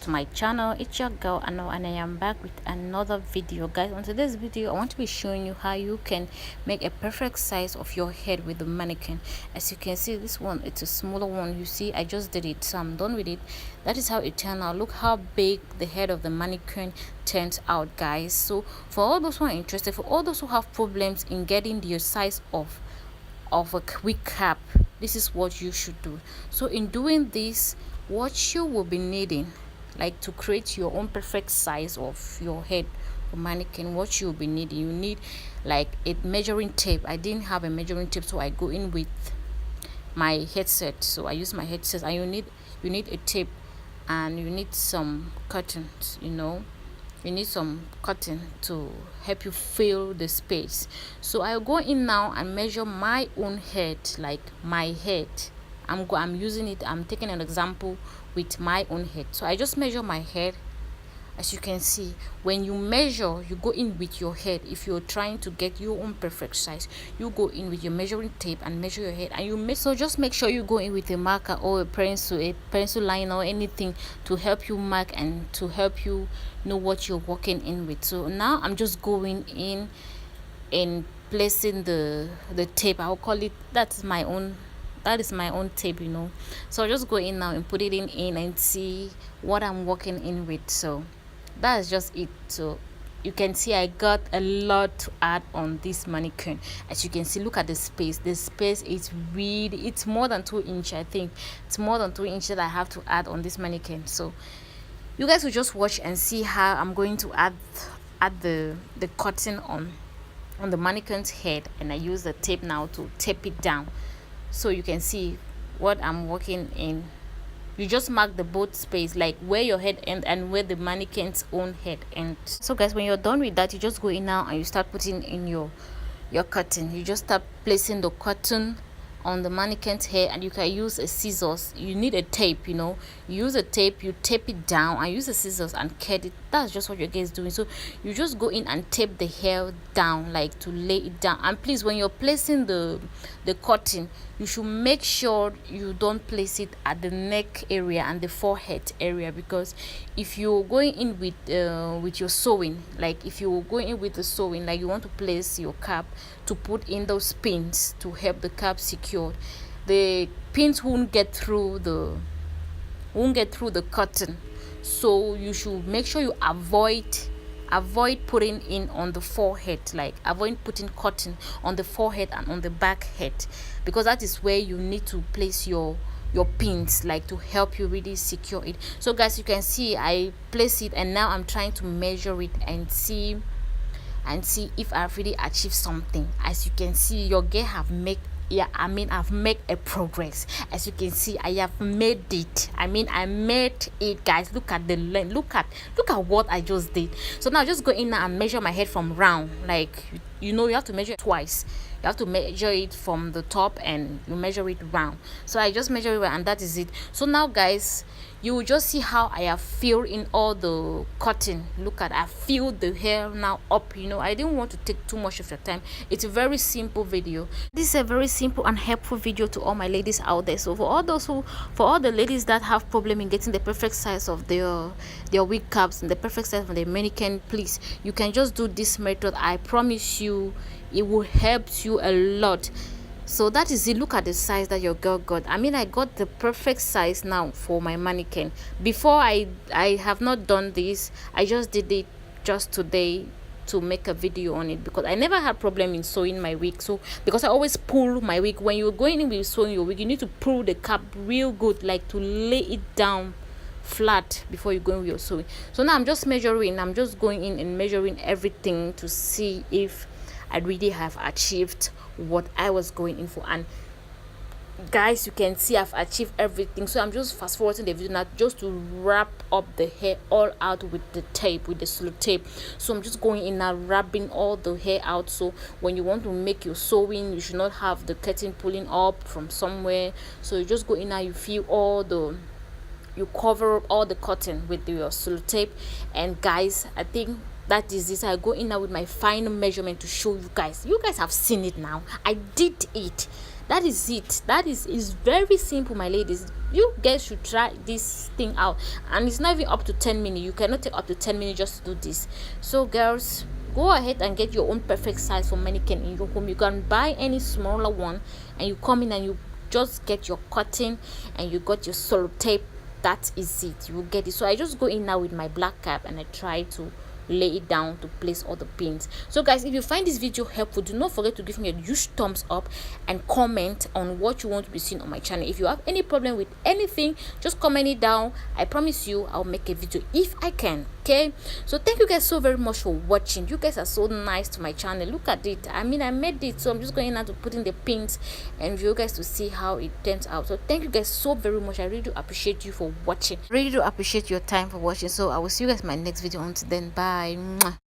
to my channel. It's your girl Ano, and I am back with another video. Guys, on today's video I want to be showing you how you can make a perfect size of your head with the mannequin. As you can see, this one, it's a smaller one. You see, I just did it, so I'm done with it. That is how it turned out. Look how big the head of the mannequin turns out, guys. So for all those who are interested, for all those who have problems in getting the size of a quick cap, this is what you should do. So in doing this, what you will be needing, like to create your own perfect size of your head or mannequin, what you'll be needing, you need like a measuring tape. I didn't have a measuring tape, so I go in with my headset. So I use my headset, and you need a tape, and you need some curtains. You need some cotton to help you fill the space. So I'll go in now and measure my own head, like my head. I'm using it, I'm taking an example with my own head. So I just measure my head. As you can see, when you measure, you go in with your head. If you're trying to get your own perfect size, you go in with your measuring tape and measure your head, and so just make sure you go in with a marker or a pencil line or anything to help you mark and to help you know what you're working in with. So now I'm just going in and placing the tape. I'll call it, that is my own tape. So I'll just go in now and put it in and see what I'm working in with. So that's just it. So you can see I got a lot to add on this mannequin. As you can see, look at the space is really, it's more than 2 inches. I think it's more than 2 inches that I have to add on this mannequin. So you guys will just watch and see how I'm going to add the cotton on the mannequin's head, and I use the tape now to tape it down, so you can see what I'm working in. You just mark the both space, like where your head ends and where the mannequin's own head ends. So guys, when you're done with that, you just go in now and you start putting in your cotton. You just start placing the cotton on the mannequin's hair, and you can use a scissors. You need a tape, you use a tape, you tape it down, and use the scissors and cut it. That's just what your guys doing. So you just go in and tape the hair down, like to lay it down. And please, when you're placing the cotton, you should make sure you don't place it at the neck area and the forehead area, because if you're going in with your sewing, like if you're going in with the sewing, like you want to place your cap to put in those pins to help the cap secured, the pins won't get through the cotton. So you should make sure you avoid putting in on the forehead, like avoid putting cotton on the forehead and on the back head, because that is where you need to place your pins, like to help you really secure it. So guys, you can see I place it, and now I'm trying to measure it and see if I've really achieved something. As you can see, your girl have made, I've made a progress. As you can see, I have made it. I made it, guys. Look at the length. Look at what I just did. So now just go in now and measure my head from round. Like you have to measure it twice. You have to measure it from the top and you measure it round. So I just measure it, and that is it. So now guys, you will just see how I have filled in all the cotton. Look at, I filled the hair now up. I didn't want to take too much of your time. It's a very simple video. This is a very simple and helpful video to all my ladies out there. So for all the ladies that have problem in getting the perfect size of their wig caps and the perfect size of their mannequin, please, you can just do this method. I promise you it will help you a lot. So that is it. Look at the size that your girl got. I got the perfect size now for my mannequin. Before, I have not done this. I just did it just today to make a video on it, because I never had problem in sewing my wig. So because I always pull my wig, when you're going in with sewing your wig, you need to pull the cap real good, like to lay it down flat before you go in with your sewing. So now I'm just measuring. I'm just going in and measuring everything to see if I really have achieved what I was going in for. And guys, you can see I've achieved everything. So I'm just fast forwarding the video now just to wrap up the hair all out with the tape, with the slow tape. So I'm just going in now, wrapping all the hair out. So when you want to make your sewing, you should not have the curtain pulling up from somewhere. So you just go in now, you cover up all the cotton with your slow tape. And guys, I think that is this. I go in now with my final measurement to show you guys. You guys have seen it now. I did it. That is it. That is very simple, my ladies. You guys should try this thing out, and it's not even up to 10 minutes. You cannot take up to 10 minutes just to do this. So girls, go ahead and get your own perfect size for mannequin in your home. You can buy any smaller one, and you come in and you just get your cotton and you got your solo tape. That is it. You will get it. So I just go in now with my black cap and I try to lay it down to place all the pins. So guys, if you find this video helpful, do not forget to give me a huge thumbs up and comment on what you want to be seen on my channel. If you have any problem with anything, just comment it down. I promise you I'll make a video if I can. Okay, so thank you guys so very much for watching. You guys are so nice to my channel. Look at it. I mean, I made it, so I'm just going now to put in the pins and for you guys to see how it turns out. So thank you guys so very much. I really do appreciate you for watching. Really do appreciate your time for watching. So I will see you guys in my next video. Until then, bye. Mwah.